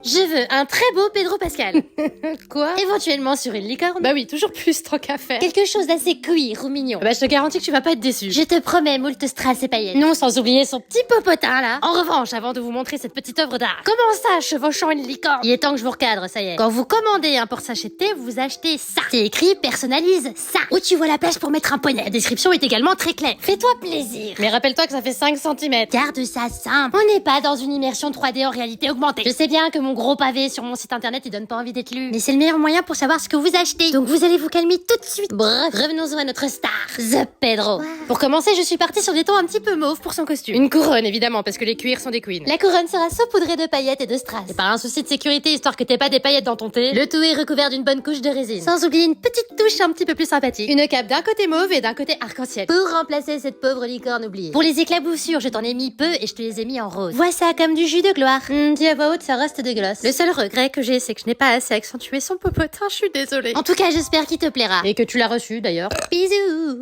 Je veux un très beau Pedro Pascal. Quoi? Éventuellement sur une licorne. Bah oui, toujours plus, tant qu'à faire. Quelque chose d'assez cuir ou mignon. Bah je te garantis que tu vas pas être déçu. Je te promets moult strass et paillettes. Non, sans oublier son petit... Petit popotin là. En revanche, avant de vous montrer cette petite œuvre d'art, Comment ça, chevauchant une licorne? il est temps que je vous recadre, ça y est. Quand vous commandez un porte-sachet de thé, vous achetez ça. C'est écrit personnalise ça. Où tu vois la place pour mettre un poney. La description est également très claire. Fais-toi plaisir. Mais rappelle-toi que ça fait 5 cm. Garde ça simple. On n'est pas dans une immersion 3D en réalité augmentée. Je sais bien que mon gros pavé sur mon site internet, il donne pas envie d'être lu. Mais c'est le meilleur moyen pour savoir ce que vous achetez. Donc vous allez vous calmer tout de suite. Bref, revenons-en à notre star. The Pedro. Wow. Pour commencer, je suis partie sur des tons un petit peu mauves pour son costume. Une couronne, évidemment, parce que les cuirs sont des queens. La couronne sera saupoudrée de paillettes et de strass. Et par un souci de sécurité, histoire que t'aies pas des paillettes dans ton thé, le tout est recouvert d'une bonne couche de résine. Sans oublier une petite touche un petit peu plus sympathique. Une cape d'un côté mauve et d'un côté arc-en-ciel. Pour remplacer cette pauvre licorne oubliée. Pour les éclaboussures, je t'en ai mis peu et je te les ai mis en rose. Vois ça comme du jus de gloire. Dis à voix haute, ça reste dégueulasse. Le seul regret que j'ai, c'est que je n'ai pas assez accentué son popotin, je suis désolée. En tout cas, j'espère qu'il te plaira. Et que tu l'as reçu, d'ailleurs. Bisous.